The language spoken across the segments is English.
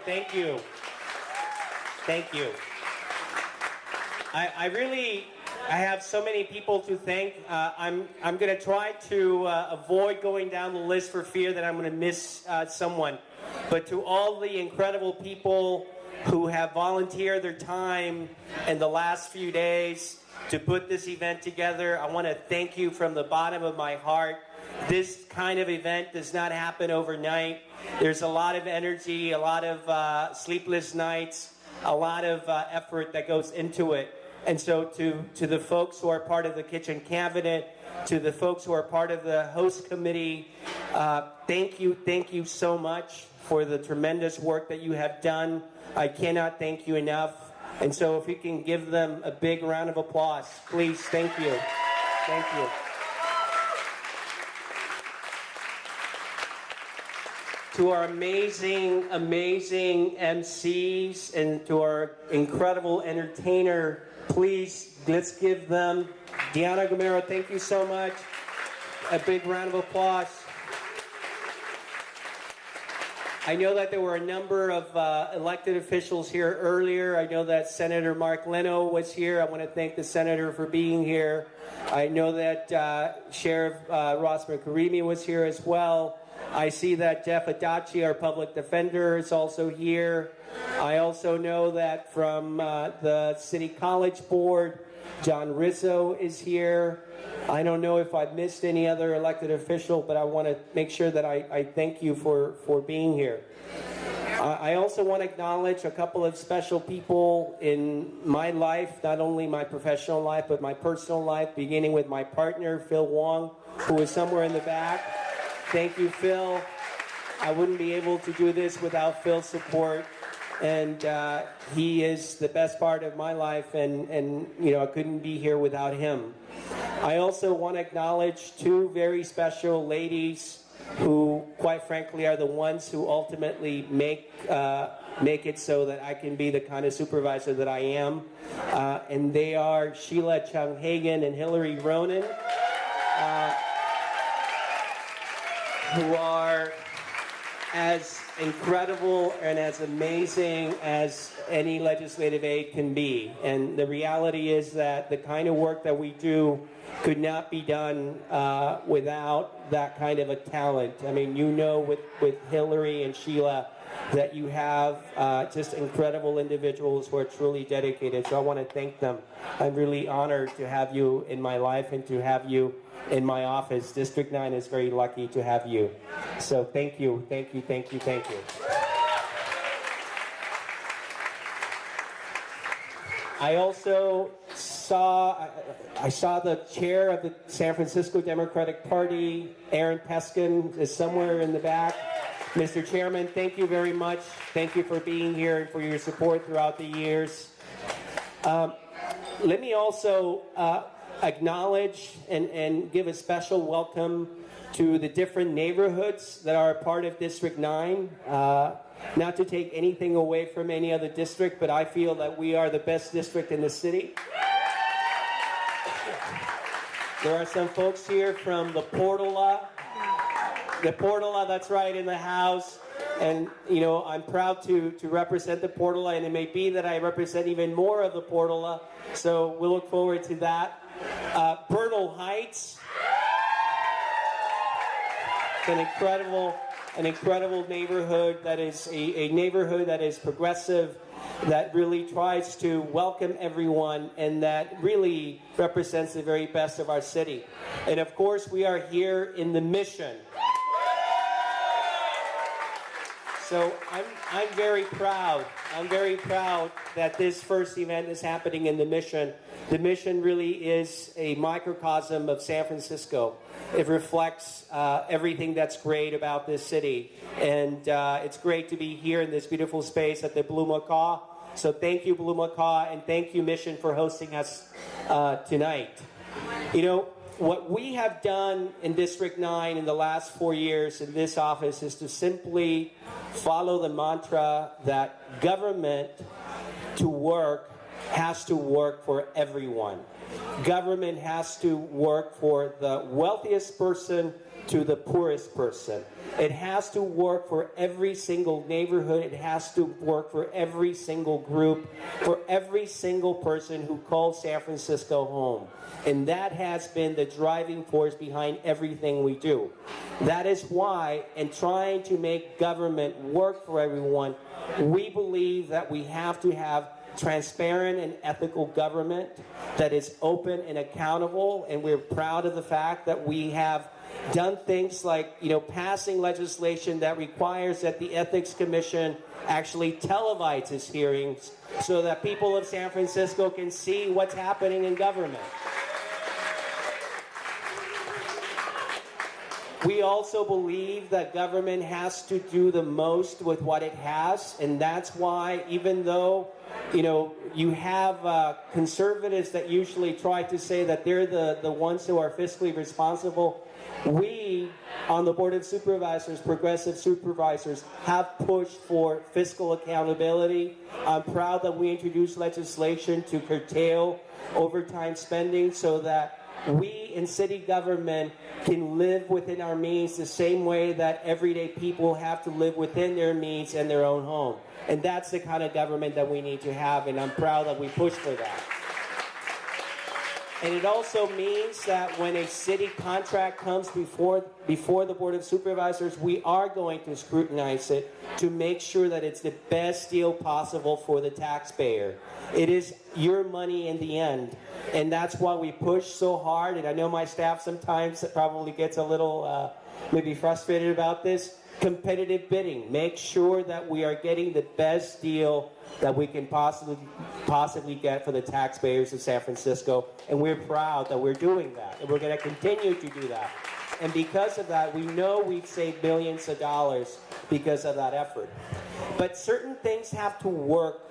Thank you. Thank you. I have so many people to thank. I'm going to try to avoid going down the list for fear that I'm going to miss someone. But to all the incredible people who have volunteered their time in the last few days to put this event together, I want to thank you from the bottom of my heart. This kind of event does not happen overnight. There's a lot of energy, a lot of sleepless nights, a lot of effort that goes into it. And so to the folks who are part of the kitchen cabinet, to the folks who are part of the host committee, thank you so much for the tremendous work that you have done. I cannot thank you enough. And so if you can give them a big round of applause, please, thank you. Thank you. To our amazing MCs and to our incredible entertainer, please, let's give them, Diana Gomero, thank you so much. A big round of applause. I know that there were a number of elected officials here earlier. I know that Senator Mark Leno was here. I want to thank the senator for being here. I know that Sheriff Ross McCarimi was here as well. I see that Jeff Adachi, our public defender, is also here. I also know that from the City College Board, John Rizzo is here. I don't know if I've missed any other elected official, but I want to make sure that I thank you for being here. I also want to acknowledge a couple of special people in my life, not only my professional life, but my personal life, beginning with my partner, Phil Wong, who is somewhere in the back. Thank you, Phil. I wouldn't be able to do this without Phil's support. And he is the best part of my life, and you know, I couldn't be here without him. I also want to acknowledge two very special ladies who, quite frankly, are the ones who ultimately make it so that I can be the kind of supervisor that I am. And they are Sheila Chung-Hagan and Hillary Ronan, who are as incredible and as amazing as any legislative aide can be. And the reality is that the kind of work that we do could not be done without that kind of a talent. I mean, you know, with Hillary and Sheila, that you have just incredible individuals who are truly dedicated. So I want to thank them. I'm really honored to have you in my life and to have you in my office. District 9 is very lucky to have you. So thank you, thank you, thank you, thank you. I also saw the chair of the San Francisco Democratic Party, Aaron Peskin, is somewhere in the back. Mr. Chairman, thank you very much. Thank you for being here and for your support throughout the years. Let me also acknowledge and give a special welcome to the different neighborhoods that are a part of District 9. Not to take anything away from any other district, but I feel that we are the best district in the city. There are some folks here from the Portola. The Portola, that's right, in the house. And, you know, I'm proud to represent the Portola, and it may be that I represent even more of the Portola, so we'll look forward to that. Bernal Heights. It's an incredible neighborhood that is a neighborhood that is progressive, that really tries to welcome everyone, and that really represents the very best of our city. And of course, we are here in the Mission. So I'm very proud. I'm very proud that this first event is happening in the Mission. The Mission really is a microcosm of San Francisco. It reflects everything that's great about this city. And it's great to be here in this beautiful space at the Blue Macaw. So thank you, Blue Macaw, and thank you, Mission, for hosting us tonight. You know, what we have done in District 9 in the last 4 years in this office is to simply follow the mantra that government to work has to work for everyone. Government has to work for the wealthiest person to the poorest person. It has to work for every single neighborhood. It has to work for every single group, for every single person who calls San Francisco home. And that has been the driving force behind everything we do. That is why, in trying to make government work for everyone, we believe that we have to have transparent and ethical government that is open and accountable, and we're proud of the fact that we have done things like, passing legislation that requires that the Ethics Commission actually televises hearings so that people of San Francisco can see what's happening in government. We also believe that government has to do the most with what it has, and that's why, even though you have conservatives that usually try to say that they're the ones who are fiscally responsible, we on the Board of Supervisors, progressive supervisors, have pushed for fiscal accountability. I'm proud that we introduced legislation to curtail overtime spending so that we in city government can live within our means the same way that everyday people have to live within their means and their own home. And that's the kind of government that we need to have, and I'm proud that we push for that. And it also means that when a city contract comes before the Board of Supervisors, we are going to scrutinize it to make sure that it's the best deal possible for the taxpayer. It is your money in the end, and that's why we push so hard. And I know my staff sometimes probably gets a little maybe frustrated about this. Competitive bidding. Make sure that we are getting the best deal that we can possibly get for the taxpayers of San Francisco, and we're proud that we're doing that, and we're going to continue to do that. And because of that, we know we've saved millions of dollars because of that effort. But certain things have to work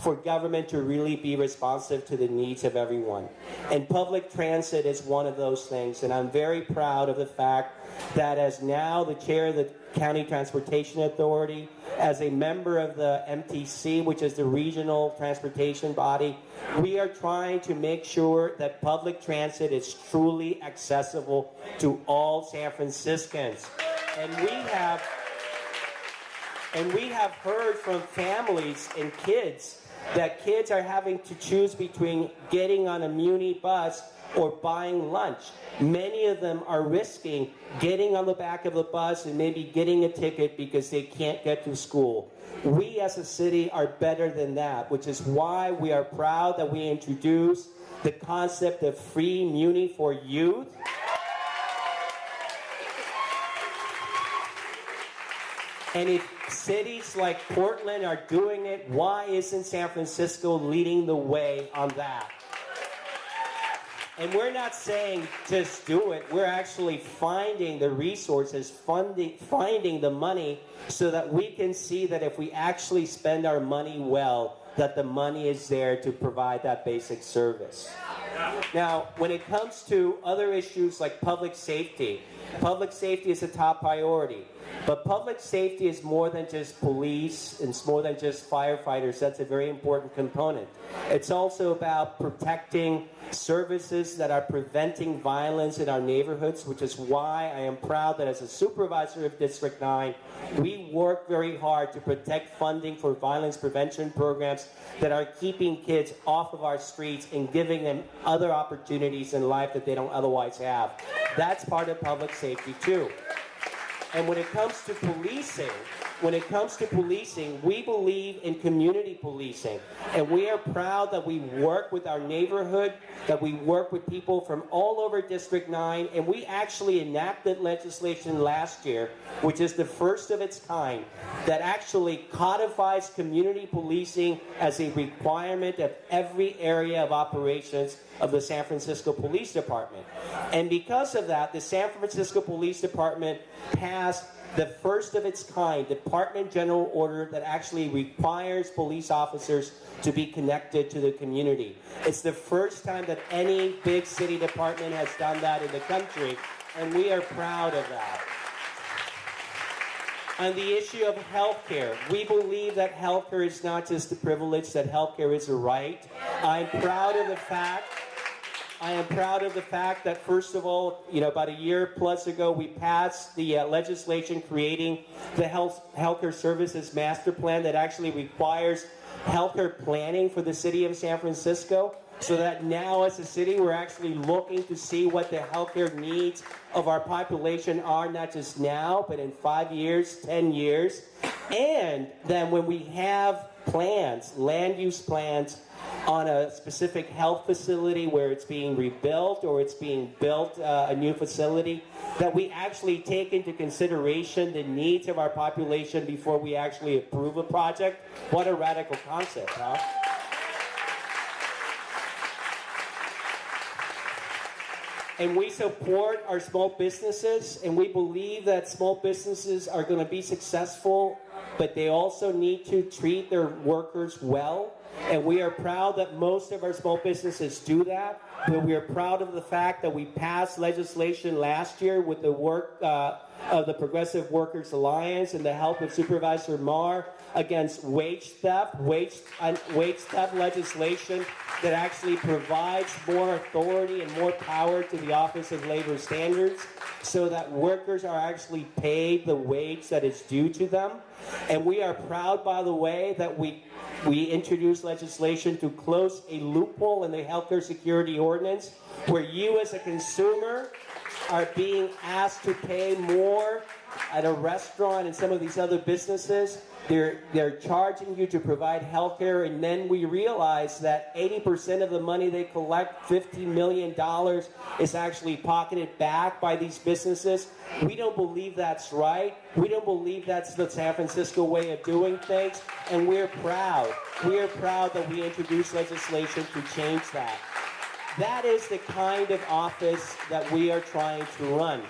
for government to really be responsive to the needs of everyone. And public transit is one of those things, and I'm very proud of the fact that as now the chair of the County Transportation Authority, as a member of the MTC, which is the regional transportation body, we are trying to make sure that public transit is truly accessible to all San Franciscans. And we have heard from families and kids that kids are having to choose between getting on a Muni bus or buying lunch. Many of them are risking getting on the back of the bus and maybe getting a ticket because they can't get to school. We as a city are better than that, which is why we are proud that we introduced the concept of free Muni for youth. And if cities like Portland are doing it, why isn't San Francisco leading the way on that? And we're not saying just do it. We're actually finding the resources, finding the money so that we can see that if we actually spend our money well, that the money is there to provide that basic service. Now, when it comes to other issues like public safety is a top priority. But public safety is more than just police, and it's more than just firefighters. That's a very important component. It's also about protecting services that are preventing violence in our neighborhoods, which is why I am proud that as a supervisor of District 9, we work very hard to protect funding for violence prevention programs that are keeping kids off of our streets and giving them other opportunities in life that they don't otherwise have. That's part of public safety too. And when it comes to policing, we believe in community policing. And we are proud that we work with our neighborhood, that we work with people from all over District 9, and we actually enacted legislation last year, which is the first of its kind, that actually codifies community policing as a requirement of every area of operations of the San Francisco Police Department. And because of that, the San Francisco Police Department passed the first of its kind Department General Order that actually requires police officers to be connected to the community. It's the first time that any big city department has done that in the country, and we are proud of that. On the issue of healthcare, we believe that healthcare is not just a privilege, that healthcare is a right. I'm proud of the fact I am proud of the fact that, first of all, about a year plus ago, we passed the legislation creating the healthcare services master plan that actually requires healthcare planning for the city of San Francisco, so that now as a city we're actually looking to see what the healthcare needs of our population are, not just now, but in 5 years, 10 years. And then when we have plans, land use plans, on a specific health facility where it's being rebuilt or it's being built a new facility, that we actually take into consideration the needs of our population before we actually approve a project. What a radical concept, huh? And we support our small businesses, and we believe that small businesses are going to be successful, but they also need to treat their workers well. And we are proud that most of our small businesses do that. But we are proud of the fact that we passed legislation last year with the work of the Progressive Workers Alliance and the help of Supervisor Marr against wage theft legislation that actually provides more authority and more power to the Office of Labor Standards so that workers are actually paid the wage that is due to them. And we are proud, by the way, that we introduced legislation to close a loophole in the healthcare security ordinance where you as a consumer are being asked to pay more at a restaurant and some of these other businesses. They're charging you to provide health care, and then we realize that 80% of the money they collect, $50 million, is actually pocketed back by these businesses. We don't believe that's right. We don't believe that's the San Francisco way of doing things, and we're proud. We are proud that we introduced legislation to change that. That is the kind of office that we are trying to run.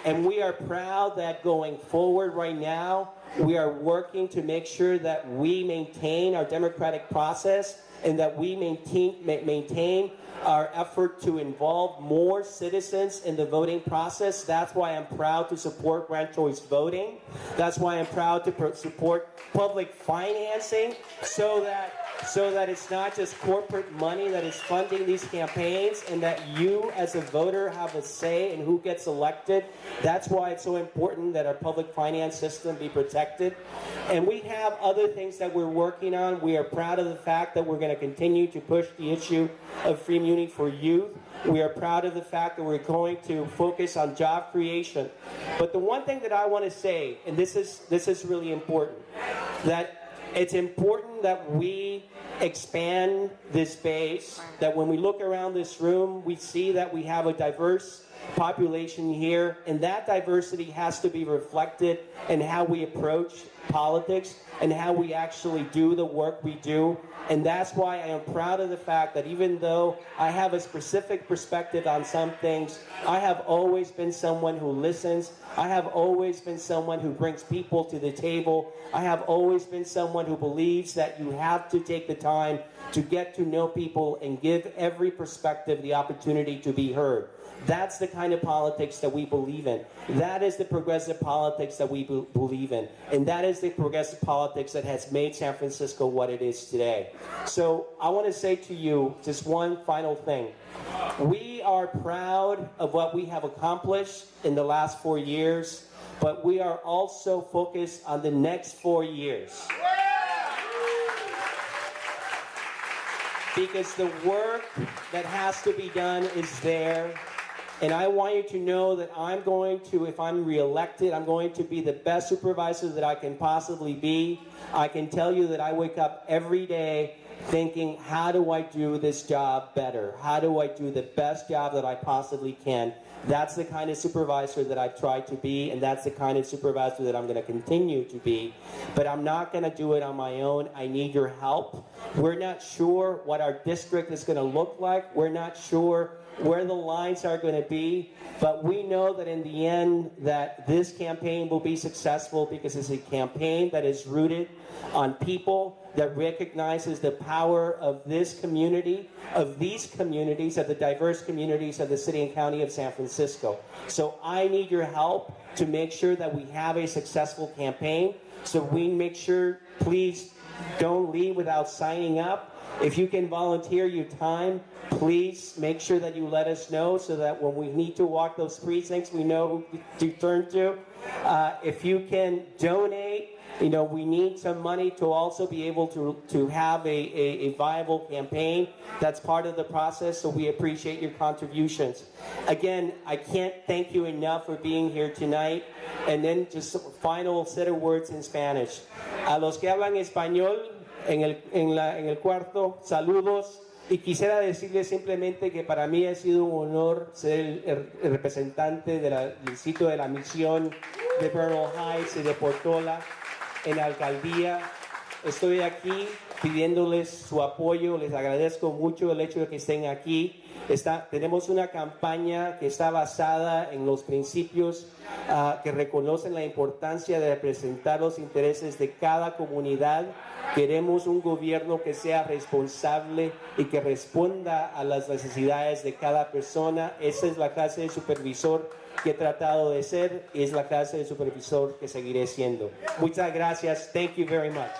And we are proud that going forward right now, we are working to make sure that we maintain our democratic process and that we maintain our effort to involve more citizens in the voting process. That's why I'm proud to support ranked choice voting. That's why I'm proud to support public financing so that it's not just corporate money that is funding these campaigns and that you as a voter have a say in who gets elected. That's why it's so important that our public finance system be protected. And we have other things that we're working on. We are proud of the fact that we're going to continue to push the issue of free muni for youth. We are proud of the fact that we're going to focus on job creation. But the one thing that I want to say, and this is really important, that it's important that we expand this base, that when we look around this room, we see that we have a diverse population here, and that diversity has to be reflected in how we approach politics and how we actually do the work we do. And that's why I am proud of the fact that even though I have a specific perspective on some things, I have always been someone who listens. I have always been someone who brings people to the table. I have always been someone who believes that you have to take the time to get to know people and give every perspective the opportunity to be heard. That's the kind of politics that we believe in. That is the progressive politics that we believe in. And that is the progressive politics that has made San Francisco what it is today. So I want to say to you just one final thing. We are proud of what we have accomplished in the last 4 years, but we are also focused on the next 4 years. Because the work that has to be done is there. And I want you to know that I'm going to, if I'm reelected, I'm going to be the best supervisor that I can possibly be. I can tell you that I wake up every day thinking, how do I do this job better? How do I do the best job that I possibly can? That's the kind of supervisor that I've tried to be, and that's the kind of supervisor that I'm going to continue to be. But I'm not going to do it on my own. I need your help. We're not sure what our district is going to look like. We're not sure where the lines are going to be, but we know that in the end that this campaign will be successful because it's a campaign that is rooted on people, that recognizes the power of this community, of these communities, of the diverse communities of the city and county of San Francisco. So I need your help to make sure that we have a successful campaign. So we make sure, please don't leave without signing up. If you can volunteer your time, please make sure that you let us know so that when we need to walk those precincts, we know who to turn to. If you can donate, you know, we need some money to also be able to have a viable campaign. That's part of the process, so we appreciate your contributions. Again, I can't thank you enough for being here tonight. And then just a final set of words in Spanish. A los que hablan español en el cuarto, saludos. Y quisiera decirles simplemente que para mí ha sido un honor ser el representante del sitio de la misión de Bernal Heights y de Portola en la alcaldía. Estoy aquí pidiéndoles su apoyo, les agradezco mucho el hecho de que estén aquí. Tenemos una campaña que está basada en los principios que reconocen la importancia de representar los intereses de cada comunidad. Queremos un gobierno que sea responsable y que responda a las necesidades de cada persona. Esa es la clase de supervisor que he tratado de ser y es la clase de supervisor que seguiré siendo. Muchas gracias. Thank you very much.